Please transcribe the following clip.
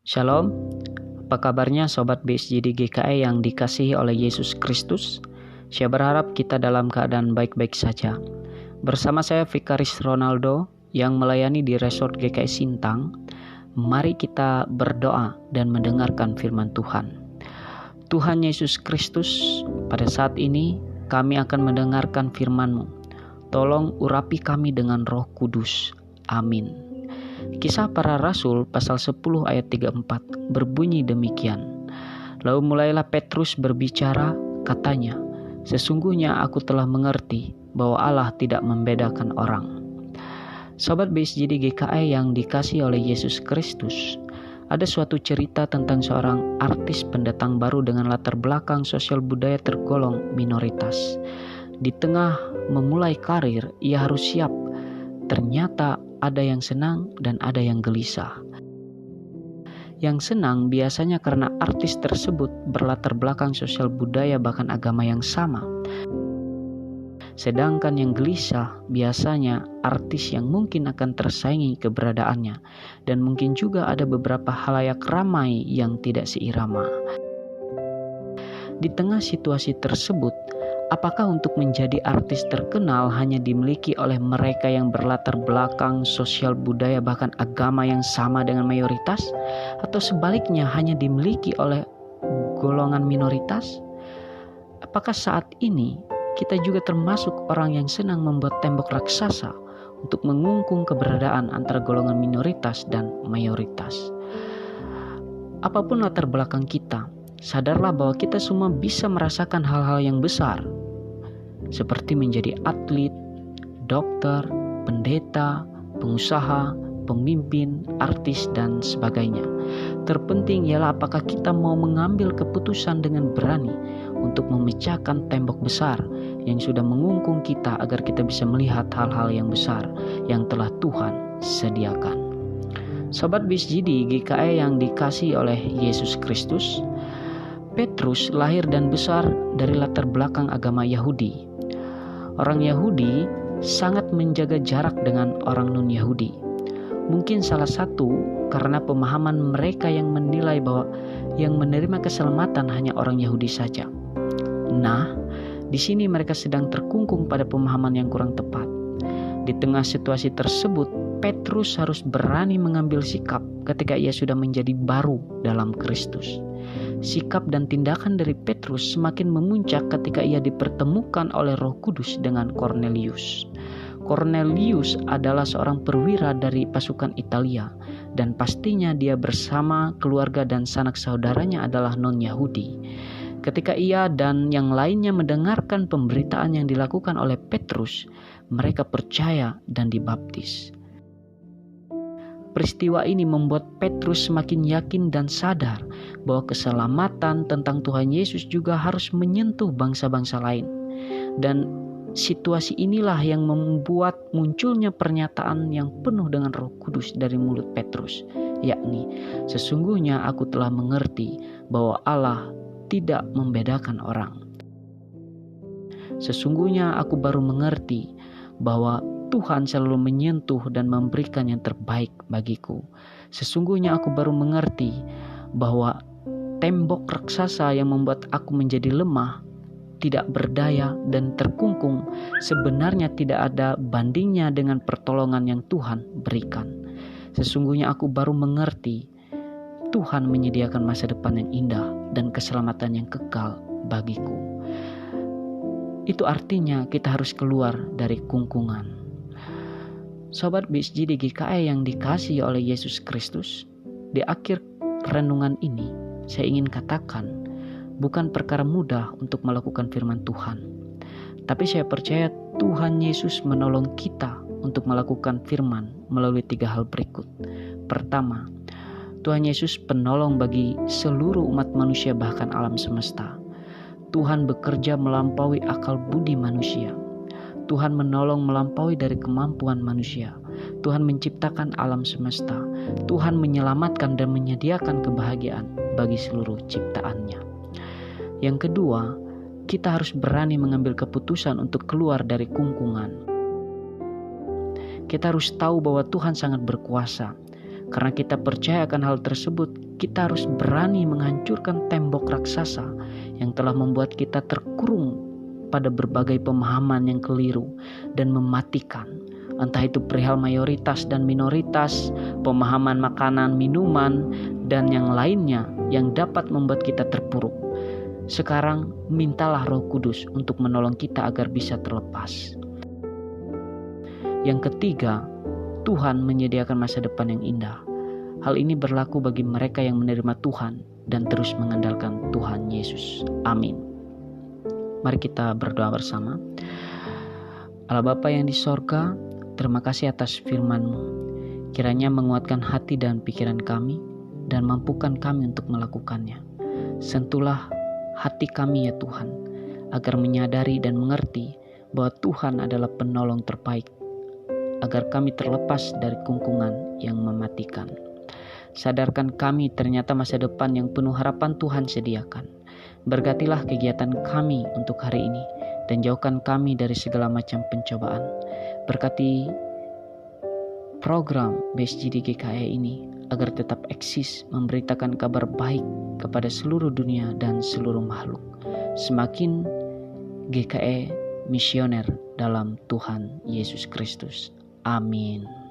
Shalom, apa kabarnya Sobat BSJD GKE yang dikasihi oleh Yesus Kristus? Saya berharap kita dalam keadaan baik-baik saja. Bersama saya Vikaris Ronaldo yang melayani di Resort GKE Sintang. Mari kita berdoa dan mendengarkan firman Tuhan. Tuhan Yesus Kristus, pada saat ini kami akan mendengarkan firman-Mu. Tolong urapi kami dengan Roh Kudus. Amin. Kisah Para Rasul pasal 10 ayat 34 berbunyi demikian. Lalu mulailah Petrus berbicara, katanya, sesungguhnya aku telah mengerti bahwa Allah tidak membedakan orang. Sobat BSJD GKE yang dikasihi oleh Yesus Kristus, ada suatu cerita tentang seorang artis pendatang baru dengan latar belakang sosial budaya tergolong minoritas. Di tengah memulai karir, ia harus siap. Ternyata ada yang senang dan ada yang gelisah. Yang senang biasanya karena artis tersebut berlatar belakang sosial budaya bahkan agama yang sama. Sedangkan yang gelisah biasanya artis yang mungkin akan tersaingi keberadaannya dan mungkin juga ada beberapa halayak ramai yang tidak seirama. Di tengah situasi tersebut, apakah untuk menjadi artis terkenal hanya dimiliki oleh mereka yang berlatar belakang sosial budaya bahkan agama yang sama dengan mayoritas? Atau sebaliknya hanya dimiliki oleh golongan minoritas? Apakah saat ini kita juga termasuk orang yang senang membuat tembok raksasa untuk mengungkung keberadaan antara golongan minoritas dan mayoritas? Apapun latar belakang kita, sadarlah bahwa kita semua bisa merasakan hal-hal yang besar, seperti menjadi atlet, dokter, pendeta, pengusaha, pemimpin, artis, dan sebagainya. Terpenting ialah apakah kita mau mengambil keputusan dengan berani untuk memecahkan tembok besar yang sudah mengungkung kita agar kita bisa melihat hal-hal yang besar yang telah Tuhan sediakan. Sobat BSJD GKE yang dikasihi oleh Yesus Kristus, Petrus lahir dan besar dari latar belakang agama Yahudi. Orang Yahudi sangat menjaga jarak dengan orang non-Yahudi. Mungkin salah satu karena pemahaman mereka yang menilai bahwa yang menerima keselamatan hanya orang Yahudi saja. Nah, di sini mereka sedang terkungkung pada pemahaman yang kurang tepat. Di tengah situasi tersebut, Petrus harus berani mengambil sikap ketika ia sudah menjadi baru dalam Kristus. Sikap dan tindakan dari Petrus semakin memuncak ketika ia dipertemukan oleh Roh Kudus dengan Cornelius. Cornelius adalah seorang perwira dari pasukan Italia dan pastinya dia bersama keluarga dan sanak saudaranya adalah non-Yahudi. Ketika ia dan yang lainnya mendengarkan pemberitaan yang dilakukan oleh Petrus, mereka percaya dan dibaptis. Peristiwa ini membuat Petrus semakin yakin dan sadar bahwa keselamatan tentang Tuhan Yesus juga harus menyentuh bangsa-bangsa lain. Dan situasi inilah yang membuat munculnya pernyataan yang penuh dengan Roh Kudus dari mulut Petrus, yakni, sesungguhnya aku telah mengerti bahwa Allah tidak membedakan orang. Sesungguhnya aku baru mengerti bahwa Tuhan selalu menyentuh dan memberikan yang terbaik bagiku. Sesungguhnya aku baru mengerti bahwa tembok raksasa yang membuat aku menjadi lemah, tidak berdaya dan terkungkung sebenarnya tidak ada bandingnya dengan pertolongan yang Tuhan berikan. Sesungguhnya aku baru mengerti Tuhan menyediakan masa depan yang indah dan keselamatan yang kekal bagiku. Itu artinya kita harus keluar dari kungkungan. Sobat BSJD GKE yang dikasihi oleh Yesus Kristus, di akhir renungan ini saya ingin katakan, bukan perkara mudah untuk melakukan firman Tuhan. Tapi saya percaya Tuhan Yesus menolong kita untuk melakukan firman melalui 3 hal berikut. Pertama, Tuhan Yesus penolong bagi seluruh umat manusia bahkan alam semesta. Tuhan bekerja melampaui akal budi manusia. Tuhan menolong melampaui dari kemampuan manusia. Tuhan menciptakan alam semesta. Tuhan menyelamatkan dan menyediakan kebahagiaan bagi seluruh ciptaannya. Yang kedua, kita harus berani mengambil keputusan untuk keluar dari kungkungan. Kita harus tahu bahwa Tuhan sangat berkuasa. Karena kita percaya akan hal tersebut, kita harus berani menghancurkan tembok raksasa yang telah membuat kita terkurung pada berbagai pemahaman yang keliru dan mematikan. Entah itu perihal mayoritas dan minoritas, pemahaman makanan, minuman, dan yang lainnya yang dapat membuat kita terpuruk. Sekarang mintalah Roh Kudus untuk menolong kita agar bisa terlepas. Yang ketiga, Tuhan menyediakan masa depan yang indah. Hal ini berlaku bagi mereka yang menerima Tuhan dan terus mengandalkan Tuhan Yesus. Amin. Mari kita berdoa bersama. Allah Bapa yang di sorga, terima kasih atas firman-Mu. Kiranya menguatkan hati dan pikiran kami dan mampukan kami untuk melakukannya. Sentuhlah hati kami ya Tuhan, agar menyadari dan mengerti bahwa Tuhan adalah penolong terbaik, agar kami terlepas dari kungkungan yang mematikan. Sadarkan kami ternyata masa depan yang penuh harapan Tuhan sediakan. Berkatilah kegiatan kami untuk hari ini dan jauhkan kami dari segala macam pencobaan. Berkati program BSJD GKE ini agar tetap eksis memberitakan kabar baik kepada seluruh dunia dan seluruh makhluk. Semakin GKE misioner dalam Tuhan Yesus Kristus. Amin.